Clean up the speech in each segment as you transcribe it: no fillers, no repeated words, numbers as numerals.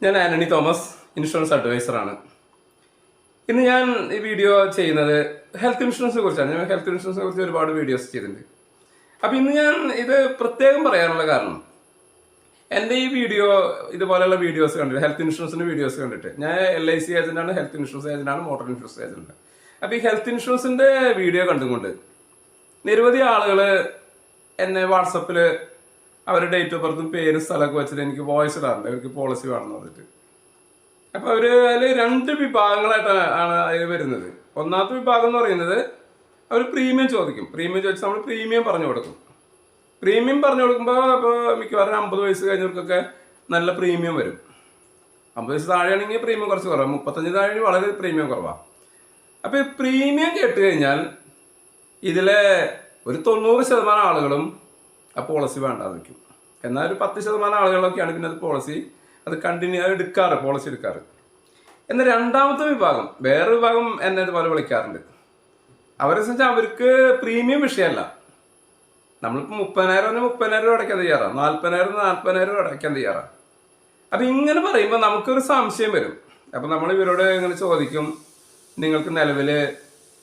ഞാൻ Antony Thomas, insurance അഡ്വൈസറാണ്. ഇന്ന് ഞാൻ ഈ വീഡിയോ ചെയ്യുന്നത് ഹെൽത്ത് ഇൻഷുറൻസിനെ കുറിച്ചാണ്. ഞാൻ ഹെൽത്ത് ഇൻഷുറൻസിനെ കുറിച്ച് ഒരുപാട് വീഡിയോസ് ചെയ്തിട്ടുണ്ട്. അപ്പം ഇന്ന് ഞാൻ ഇത് പ്രത്യേകം പറയാനുള്ള കാരണം, എൻ്റെ ഈ വീഡിയോ ഇതുപോലെയുള്ള വീഡിയോസ് കണ്ടിട്ട്, ഹെൽത്ത് ഇൻഷുറൻസിൻ്റെ വീഡിയോസ് കണ്ടിട്ട്, ഞാൻ LIC ഏജന്റാണ്, ഹെൽത്ത് ഇൻഷുറൻസ് ഏജന്റാണ്, മോട്ടോർ ഇൻഷുറൻസ് ഏജന്റ്. അപ്പം ഈ ഹെൽത്ത് ഇൻഷുറൻസിൻ്റെ വീഡിയോ കണ്ടുകൊണ്ട് നിരവധി ആളുകൾ എന്നെ വാട്സപ്പിൽ അവരുടെ ഡേറ്റ് ഓഫ് ബർത്തും പേര് സ്ഥലമൊക്കെ വെച്ചിട്ട് എനിക്ക് വോയിസ് ഇടാറുണ്ട്, അവർക്ക് പോളിസി വേണമെന്ന് പറഞ്ഞിട്ട്. അപ്പോൾ അവർ അതിൽ 2 വിഭാഗങ്ങളായിട്ടാണ് അതിൽ വരുന്നത്. ഒന്നാമത്തെ വിഭാഗം എന്ന് പറയുന്നത് അവർ പ്രീമിയം ചോദിക്കും. പ്രീമിയം ചോദിച്ചാൽ നമ്മൾ പ്രീമിയം പറഞ്ഞു കൊടുക്കും. പ്രീമിയം പറഞ്ഞു കൊടുക്കുമ്പോൾ ഇപ്പോൾ മിക്കവാറും 50 വയസ്സ് കഴിഞ്ഞവർക്കൊക്കെ നല്ല പ്രീമിയം വരും. 50 വയസ്സ് താഴെയാണെങ്കിൽ പ്രീമിയം കുറച്ച് കുറവാണ്, 35 താഴെ വളരെ പ്രീമിയം കുറവാണ്. അപ്പോൾ ഈ പ്രീമിയം കേട്ട് കഴിഞ്ഞാൽ ഇതിലെ ഒരു 90% ആളുകളും ആ പോളിസി വേണ്ടാന്ന് വയ്ക്കും. എന്നാൽ ഒരു 10% ആളുകളൊക്കെയാണ് പിന്നെ അത് പോളിസി കണ്ടിന്യൂ പോളിസി എടുക്കാറ്. എന്നാൽ രണ്ടാമത്തെ വിഭാഗം, വേറെ വിഭാഗം എന്നെ ഇതുപോലെ വിളിക്കാറുണ്ട്. അവരെ സംബന്ധിച്ച് അവർക്ക് പ്രീമിയം വിഷയമല്ല. നമ്മളിപ്പോൾ 30,000 രൂപ അടയ്ക്കാൻ തയ്യാറാണ്, 40,000 രൂപ അടയ്ക്കാൻ തയ്യാറാണ്. അപ്പം ഇങ്ങനെ പറയുമ്പോൾ നമുക്കൊരു സംശയം വരും. അപ്പം നമ്മൾ ഇവരോട് ഇങ്ങനെ ചോദിക്കും, നിങ്ങൾക്ക് നിലവിൽ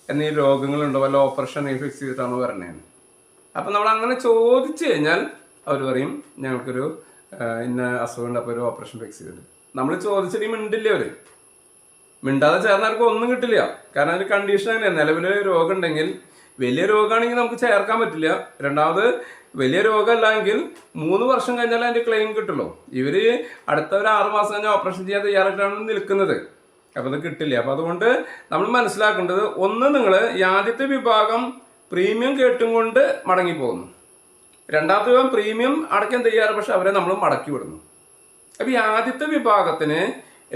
എന്തെങ്കിലും രോഗങ്ങളുണ്ടോ, വല്ല ഓപ്പറേഷൻ ഫിക്സ് ചെയ്തിട്ടാണോ വരണേന്ന്. അപ്പം നമ്മൾ അങ്ങനെ ചോദിച്ചു കഴിഞ്ഞാൽ അവർ പറയും ഞങ്ങൾക്കൊരു ഇന്ന അസുഖമുണ്ട്, അപ്പോൾ ഒരു ഓപ്പറേഷൻ ഫിക്സ് ചെയ്തിട്ട്. നമ്മൾ ചോദിച്ചിട്ട് മിണ്ടില്ല. അവർ മിണ്ടാതെ ചേർന്നവർക്ക് ഒന്നും കിട്ടില്ല. കാരണം അതിന് കണ്ടീഷൻ അങ്ങനെയാണ്. നിലവിൽ രോഗം ഉണ്ടെങ്കിൽ, വലിയ രോഗമാണെങ്കിൽ നമുക്ക് ചേർക്കാൻ പറ്റില്ല. രണ്ടാമത് വലിയ രോഗമല്ലെങ്കിൽ 3 വർഷം കഴിഞ്ഞാൽ അതിൻ്റെ ക്ലെയിം കിട്ടുള്ളൂ. ഇവർ അടുത്ത ഒരു 6 മാസം കഴിഞ്ഞാൽ ഓപ്പറേഷൻ ചെയ്യാൻ തയ്യാറായിട്ടാണ് നിൽക്കുന്നത്. അപ്പോൾ അത് കിട്ടില്ല. അപ്പോൾ അതുകൊണ്ട് നമ്മൾ മനസ്സിലാക്കേണ്ടത്, ഒന്ന്, നിങ്ങൾ ഈ ആദ്യത്തെ വിഭാഗം പ്രീമിയം കേട്ടും കൊണ്ട് മടങ്ങിപ്പോകുന്നു. രണ്ടാമത്തെ വിഭാഗം പ്രീമിയം അടയ്ക്കാൻ തയ്യാറ്, പക്ഷെ അവരെ നമ്മൾ മടക്കി വിടുന്നു. അപ്പോൾ ഈ ആദ്യത്തെ വിഭാഗത്തിന്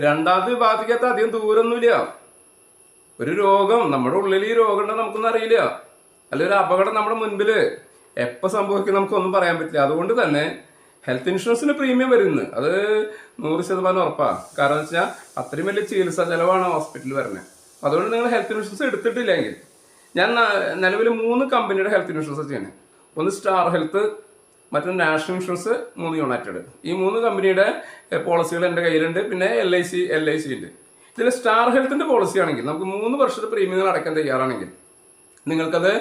രണ്ടാമത്തെ വിഭാഗത്തിക്കകത്ത് അധികം ദൂരമൊന്നുമില്ല. ഒരു രോഗം നമ്മുടെ ഉള്ളിൽ ഈ രോഗം ഉണ്ടെന്ന് നമുക്കൊന്നും അറിയില്ല. അല്ലെങ്കിൽ ഒരു അപകടം നമ്മുടെ മുൻപിൽ എപ്പോൾ സംഭവിക്കും നമുക്കൊന്നും പറയാൻ പറ്റില്ല. അതുകൊണ്ട് തന്നെ ഹെൽത്ത് ഇൻഷുറൻസിന് പ്രീമിയം വരുന്നത് അത് 100% ഉറപ്പാണ്. കാരണം എന്ന് വെച്ചാൽ അത്രയും വലിയ ചികിത്സാ ചെലവാണ് ഹോസ്പിറ്റലിൽ വരുന്നത്. അതുകൊണ്ട് നിങ്ങൾ ഹെൽത്ത് ഇൻഷുറൻസ് എടുത്തിട്ടില്ലെങ്കിൽ, ഞാൻ നിലവിൽ 3 കമ്പനിയുടെ ഹെൽത്ത് ഇൻഷുറൻസ് ചെയ്യുന്നത്. ഒന്ന് സ്റ്റാർ ഹെൽത്ത്, മറ്റൊന്ന് നാഷണൽ ഇൻഷുറൻസ്, 3 യുണൈറ്റഡ്. ഈ 3 കമ്പനിയുടെ പോളിസികൾ എൻ്റെ കയ്യിലുണ്ട്. പിന്നെ LIC ഉണ്ട്. ഇതിൽ സ്റ്റാർ ഹെൽത്തിൻ്റെ പോളിസി ആണെങ്കിൽ നമുക്ക് 3 വർഷത്തെ പ്രീമിയങ്ങൾ അടയ്ക്കാൻ തയ്യാറാണെങ്കിൽ നിങ്ങൾക്കത്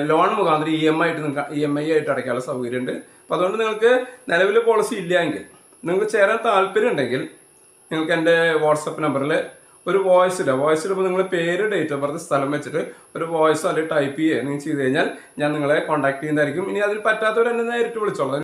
ലോൺ മുഖാന്തരം EMI ആയിട്ട് അടയ്ക്കാനുള്ള സൗകര്യമുണ്ട്. അപ്പോൾ അതുകൊണ്ട് നിങ്ങൾക്ക് നിലവിൽ പോളിസി ഇല്ല എങ്കിൽ, നിങ്ങൾക്ക് ചേരാൻ താല്പര്യം ഉണ്ടെങ്കിൽ, നിങ്ങൾക്ക് എൻ്റെ വാട്സപ്പ് നമ്പറിൽ ഒരു വോയിസ് ഇടുമ്പോൾ നിങ്ങൾ പേര്, ഡേറ്റ് ഓഫ് ബർത്ത്, സ്ഥലം വെച്ചിട്ട് ഒരു വോയിസോ അല്ലെങ്കിൽ ടൈപ്പ് ചെയ്യുക നിങ്ങൾ ചെയ്ത് കഴിഞ്ഞാൽ ഞാൻ നിങ്ങളെ കോൺടാക്ട് ചെയ്യുന്നതായിരിക്കും. ഇനി അതിൽ പറ്റാത്തവർ എന്നെ നേരിട്ട് വിളിച്ചോളാം.